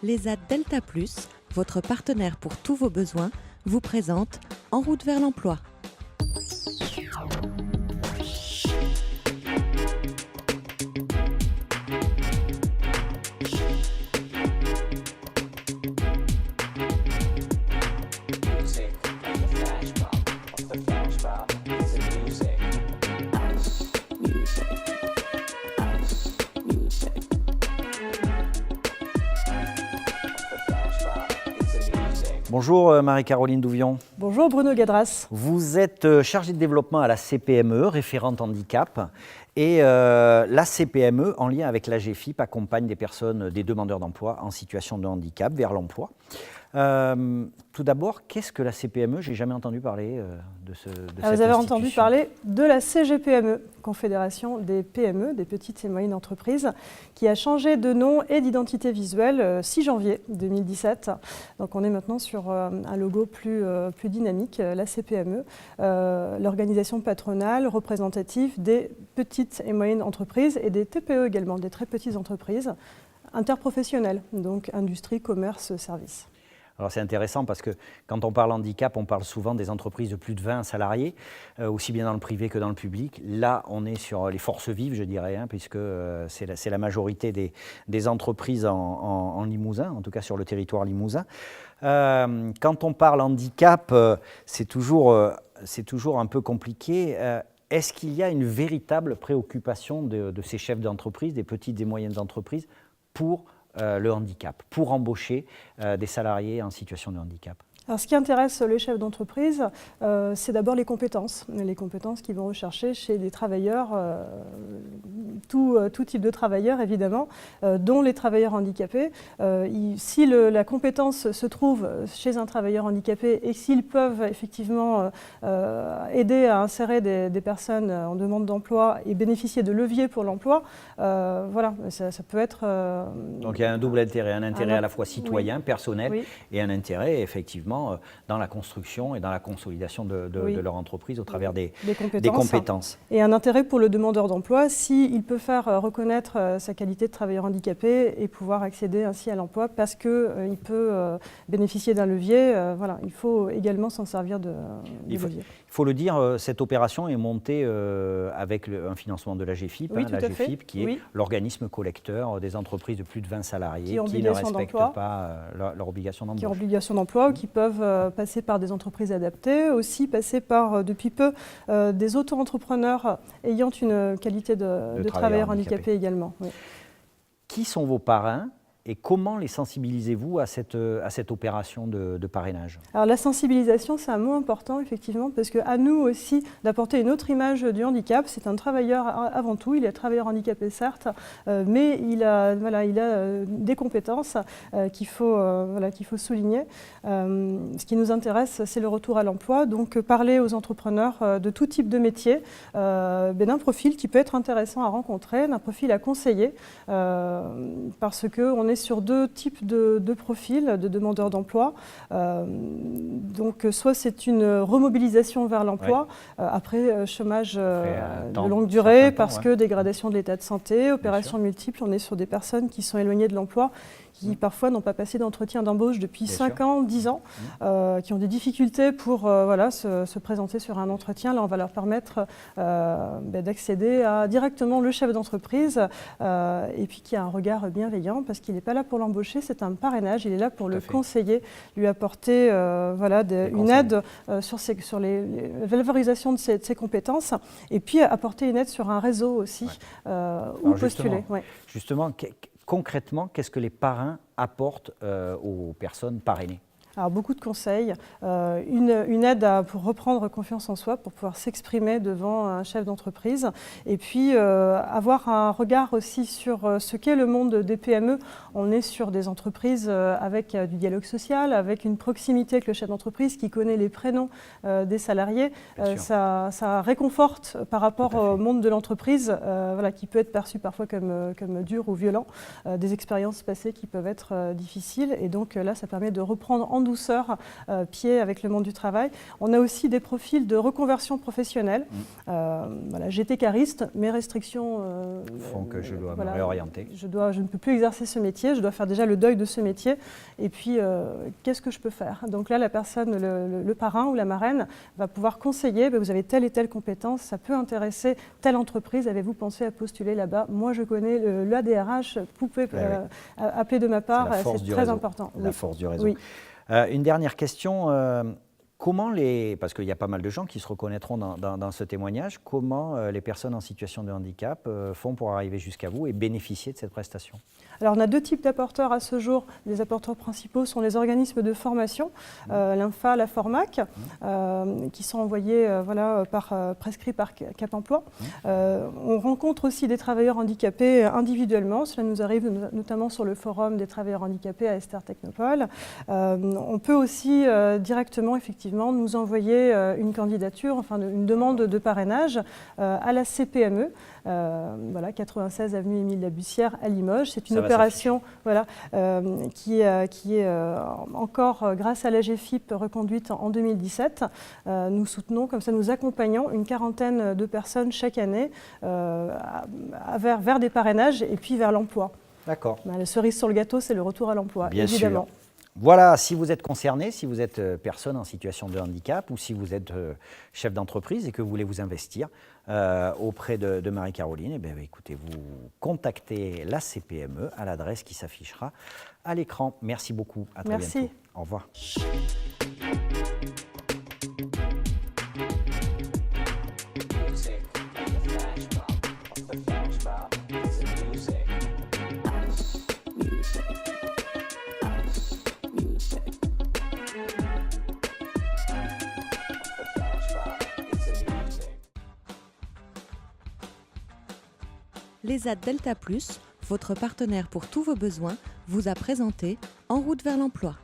L'ESAT Delta Plus, votre partenaire pour tous vos besoins, vous présente En route vers l'emploi. Bonjour Marie-Caroline Douvion. Bonjour Bruno Gadras. Vous êtes chargée de développement à la CPME, référente handicap. Et la CPME, en lien avec l'AGEFIP, accompagne des personnes, des demandeurs d'emploi en situation de handicap vers l'emploi. Tout d'abord, qu'est-ce que la CPME? Je n'ai jamais entendu parler de cette Vous avez entendu parler de la CGPME, Confédération des PME, des petites et moyennes entreprises, qui a changé de nom et d'identité visuelle 6 janvier 2017. Donc on est maintenant sur un logo plus dynamique, la CPME, l'organisation patronale représentative des petites et moyennes entreprises et des TPE également, des très petites entreprises interprofessionnelles, donc industrie, commerce, services. Alors c'est intéressant parce que quand on parle handicap, on parle souvent des entreprises de plus de 20 salariés, aussi bien dans le privé que dans le public. Là, on est sur les forces vives, je dirais, puisque c'est la majorité des entreprises en Limousin, en tout cas sur le territoire limousin. Quand on parle handicap, c'est toujours un peu compliqué. Est-ce qu'il y a une véritable préoccupation de ces chefs d'entreprise, des petites et moyennes entreprises, pour le handicap, pour embaucher des salariés en situation de handicap? Alors, ce qui intéresse les chefs d'entreprise, c'est d'abord les compétences qu'ils vont rechercher chez des travailleurs, tout type de travailleurs évidemment, dont les travailleurs handicapés. Si la compétence se trouve chez un travailleur handicapé et s'ils peuvent effectivement aider à insérer des personnes en demande d'emploi et bénéficier de leviers pour l'emploi, voilà, ça peut être… Donc il y a un double intérêt, un intérêt à la fois citoyen, personnel, oui. Et un intérêt effectivement dans la construction et dans la consolidation de leur entreprise au travers des compétences. Et un intérêt pour le demandeur d'emploi s'il peut faire reconnaître sa qualité de travailleur handicapé et pouvoir accéder ainsi à l'emploi parce qu'il peut bénéficier d'un levier. Voilà, il faut également s'en servir de levier. Il faut le dire, cette opération est montée avec un financement de l'AGEFIP, l'AGEFIP qui est l'organisme collecteur des entreprises de plus de 20 salariés qui ne respectent pas leur obligation d'emploi. Qui ont obligation d'emploi ou qui peuvent passer par des entreprises adaptées, aussi passer par, depuis peu, des auto-entrepreneurs ayant une qualité de travailleur handicapé également. Oui. Qui sont vos parrains et comment les sensibilisez-vous à cette opération de parrainage? Alors la sensibilisation, c'est un mot important effectivement, parce qu'à nous aussi d'apporter une autre image du handicap. C'est un travailleur avant tout, il est travailleur handicapé certes, mais il a des compétences qu'il faut souligner. Ce qui nous intéresse, c'est le retour à l'emploi, donc parler aux entrepreneurs de tout type de métier, d'un profil qui peut être intéressant à rencontrer, d'un profil à conseiller, parce qu'on est sur 2 types de profils de demandeurs d'emploi. Donc soit c'est une remobilisation vers l'emploi, après chômage de longue durée, parce que dégradation de l'état de santé, opérations multiples, on est sur des personnes qui sont éloignées de l'emploi, qui parfois n'ont pas passé d'entretien d'embauche depuis 5 ans, 10 ans, qui ont des difficultés pour se présenter sur un entretien. Là, on va leur permettre d'accéder à directement le chef d'entreprise et puis qui a un regard bienveillant parce qu'il n'est pas là pour l'embaucher, c'est un parrainage, il est là pour le conseiller, lui apporter une aide sur la valorisation de ses compétences et puis apporter une aide sur un réseau aussi où postuler. Justement, concrètement, qu'est-ce que les parrains apportent aux personnes parrainées? Alors beaucoup de conseils, une aide pour reprendre confiance en soi, pour pouvoir s'exprimer devant un chef d'entreprise et puis avoir un regard aussi sur ce qu'est le monde des PME. On est sur des entreprises avec du dialogue social, avec une proximité avec le chef d'entreprise qui connaît les prénoms des salariés. Ça réconforte par rapport au monde de l'entreprise qui peut être perçu parfois comme dur ou violent, des expériences passées qui peuvent être difficiles et donc là ça permet de reprendre en grande douceur pied avec le monde du travail. On a aussi des profils de reconversion professionnelle. Voilà, j'étais cariste, mes restrictions font que je dois me réorienter. Je ne peux plus exercer ce métier, je dois faire déjà le deuil de ce métier. Et puis, qu'est-ce que je peux faire? Donc là, la personne, le parrain ou la marraine va pouvoir conseiller, vous avez telle et telle compétence, ça peut intéresser telle entreprise, avez-vous pensé à postuler là-bas? Moi, je connais l'ADRH, vous pouvez appeler de ma part, c'est très important. La force du réseau. Oui. Une dernière question. Parce qu'il y a pas mal de gens qui se reconnaîtront dans ce témoignage, comment les personnes en situation de handicap font pour arriver jusqu'à vous et bénéficier de cette prestation? Alors on a deux types d'apporteurs à ce jour. Les apporteurs principaux sont les organismes de formation, l'INFA, la Formac, qui sont envoyés prescrits par Cap Emploi. On rencontre aussi des travailleurs handicapés individuellement. Cela nous arrive notamment sur le forum des travailleurs handicapés à Esther Technopole. On peut aussi directement, effectivement, nous envoyer une candidature, enfin une demande de parrainage à la CPME, 96 avenue Émile Labussière à Limoges. C'est une opération qui est encore, grâce à la GFIP, reconduite en 2017. Nous soutenons, comme ça nous accompagnons une quarantaine de personnes chaque année vers des parrainages et puis vers l'emploi. D'accord. La cerise sur le gâteau, c'est le retour à l'emploi, évidemment. Sûr. Voilà, si vous êtes concerné, si vous êtes personne en situation de handicap ou si vous êtes chef d'entreprise et que vous voulez vous investir auprès de Marie-Caroline, écoutez, vous contactez la CPME à l'adresse qui s'affichera à l'écran. Merci beaucoup, à très bientôt. Au revoir. L'ESAT Delta Plus, votre partenaire pour tous vos besoins, vous a présenté En route vers l'emploi.